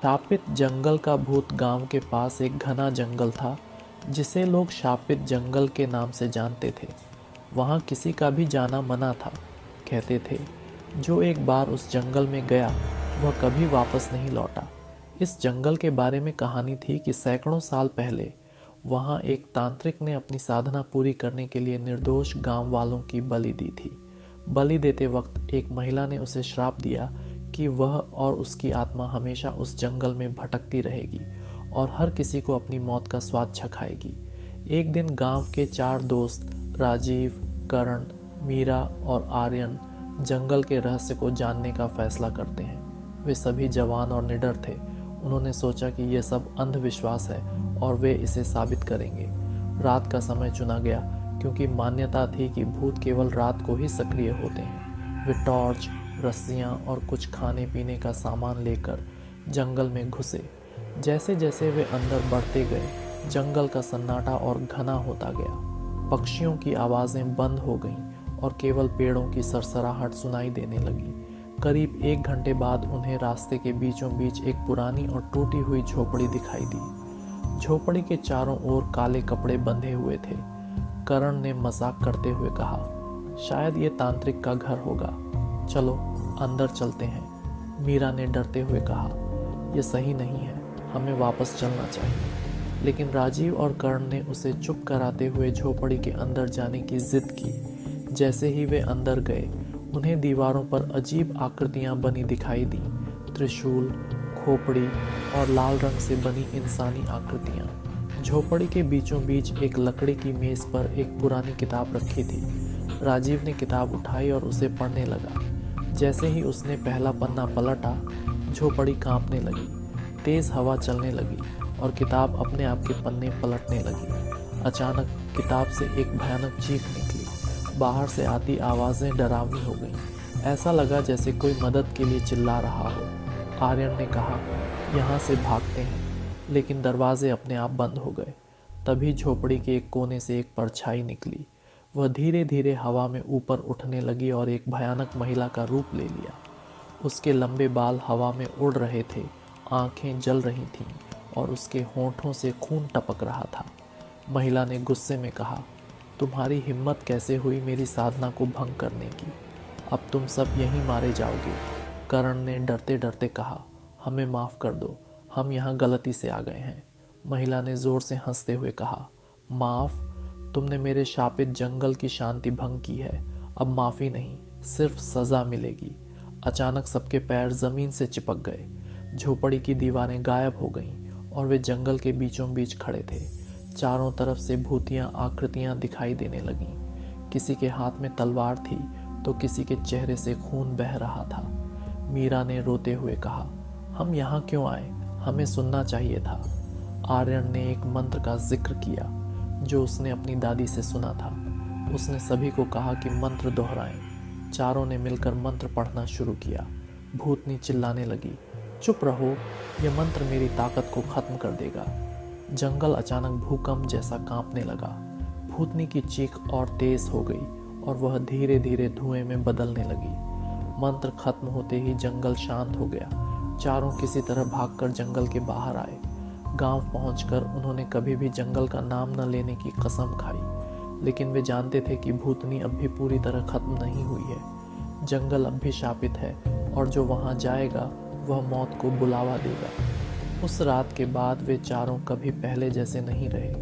शापित जंगल का भूत गांव के पास एक घना जंगल था जिसे लोग शापित जंगल के नाम से जानते थे। वहाँ किसी का भी जाना मना था। कहते थे जो एक बार उस जंगल में गया वह कभी वापस नहीं लौटा। इस जंगल के बारे में कहानी थी कि सैकड़ों साल पहले वहाँ एक तांत्रिक ने अपनी साधना पूरी करने के लिए निर्दोष गांव वालों की बलि दी थी। बलि देते वक्त एक महिला ने उसे श्राप दिया कि वह और उसकी आत्मा हमेशा उस जंगल में भटकती रहेगी और हर किसी को अपनी मौत का स्वाद चखाएगी। एक दिन गांव के 4 दोस्त राजीव, करण, मीरा और आर्यन जंगल के रहस्य को जानने का फैसला करते हैं। वे सभी जवान और निडर थे। उन्होंने सोचा कि यह सब अंधविश्वास है और वे इसे साबित करेंगे। रात का समय चुना गया क्योंकि मान्यता थी कि भूत केवल रात को ही सक्रिय होते हैं। वे टॉर्च, रस्सियाँ और कुछ खाने पीने का सामान लेकर जंगल में घुसे। जैसे जैसे वे अंदर बढ़ते गए जंगल का सन्नाटा और घना होता गया। पक्षियों की आवाज़ें बंद हो गईं और केवल पेड़ों की सरसराहट सुनाई देने लगी। करीब 1 घंटे बाद उन्हें रास्ते के बीचों बीच एक पुरानी और टूटी हुई झोपड़ी दिखाई दी। झोपड़ी के चारों ओर काले कपड़े बंधे हुए थे। करण ने मजाक करते हुए कहा, शायद ये तांत्रिक का घर होगा, चलो अंदर चलते हैं। मीरा ने डरते हुए कहा, यह सही नहीं है, हमें वापस चलना चाहिए। लेकिन राजीव और कर्ण ने उसे चुप कराते हुए झोपड़ी के अंदर जाने की जिद की। जैसे ही वे अंदर गए उन्हें दीवारों पर अजीब आकृतियां बनी दिखाई दी। त्रिशूल, खोपड़ी और लाल रंग से बनी इंसानी आकृतियां। झोपड़ी के बीचों बीच एक लकड़ी की मेज पर एक पुरानी किताब रखी थी। राजीव ने किताब उठाई और उसे पढ़ने लगा। जैसे ही उसने पहला पन्ना पलटा झोपड़ी कांपने लगी। तेज हवा चलने लगी और किताब अपने आप के पन्ने पलटने लगी। अचानक किताब से एक भयानक चीख निकली। बाहर से आती आवाज़ें डरावनी हो गईं। ऐसा लगा जैसे कोई मदद के लिए चिल्ला रहा हो। आर्यन ने कहा, यहाँ से भागते हैं, लेकिन दरवाजे अपने आप बंद हो गए। तभी झोपड़ी के एक कोने से एक परछाई निकली। वह धीरे धीरे हवा में ऊपर उठने लगी और एक भयानक महिला का रूप ले लिया। उसके लंबे बाल हवा में उड़ रहे थे, आंखें जल रही थीं और उसके होंठों से खून टपक रहा था। महिला ने गुस्से में कहा, तुम्हारी हिम्मत कैसे हुई मेरी साधना को भंग करने की? अब तुम सब यहीं मारे जाओगे। करण ने डरते डरते कहा, हमें माफ़ कर दो, हम यहाँ गलती से आ गए हैं। महिला ने ज़ोर से हंसते हुए कहा, माफ़? तुमने मेरे शापित जंगल की शांति भंग की है। अब माफ़ी नहीं, सिर्फ सज़ा मिलेगी। अचानक सबके पैर ज़मीन से चिपक गए। झोपड़ी की दीवारें गायब हो गईं और वे जंगल के बीचों बीच खड़े थे। चारों तरफ से भूतियाँ आकृतियाँ दिखाई देने लगीं। किसी के हाथ में तलवार थी तो किसी के चेहरे से खून बह रहा था। मीरा ने रोते हुए कहा, हम यहाँ क्यों आए? हमें सुनना चाहिए था। आर्यन ने एक मंत्र का जिक्र किया जो उसने अपनी दादी से सुना था। उसने सभी को कहा कि मंत्र दोहराएं। चारों ने मिलकर मंत्र पढ़ना शुरू किया। भूतनी चिल्लाने लगी, चुप रहो, यह मंत्र मेरी ताकत को खत्म कर देगा। जंगल अचानक भूकंप जैसा कांपने लगा। भूतनी की चीख और तेज हो गई और वह धीरे धीरे धुएं में बदलने लगी। मंत्र खत्म होते ही जंगल शांत हो गया। चारों किसी तरह भागकर जंगल के बाहर आए। गांव पहुंचकर उन्होंने कभी भी जंगल का नाम न लेने की कसम खाई, लेकिन वे जानते थे कि भूतनी अब भी पूरी तरह खत्म नहीं हुई है। जंगल अब भी शापित है और जो वहां जाएगा वह मौत को बुलावा देगा। उस रात के बाद वे चारों कभी पहले जैसे नहीं रहे।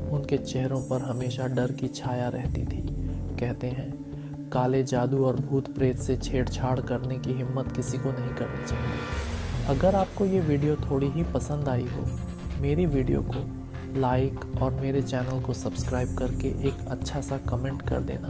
उनके चेहरों पर हमेशा डर की छाया रहती थी। कहते हैं, काले जादू और भूत प्रेत से छेड़छाड़ करने की हिम्मत किसी को नहीं करनी चाहिए। अगर आपको ये वीडियो थोड़ी ही पसंद आई हो, मेरी वीडियो को लाइक और मेरे चैनल को सब्सक्राइब करके एक अच्छा सा कमेंट कर देना।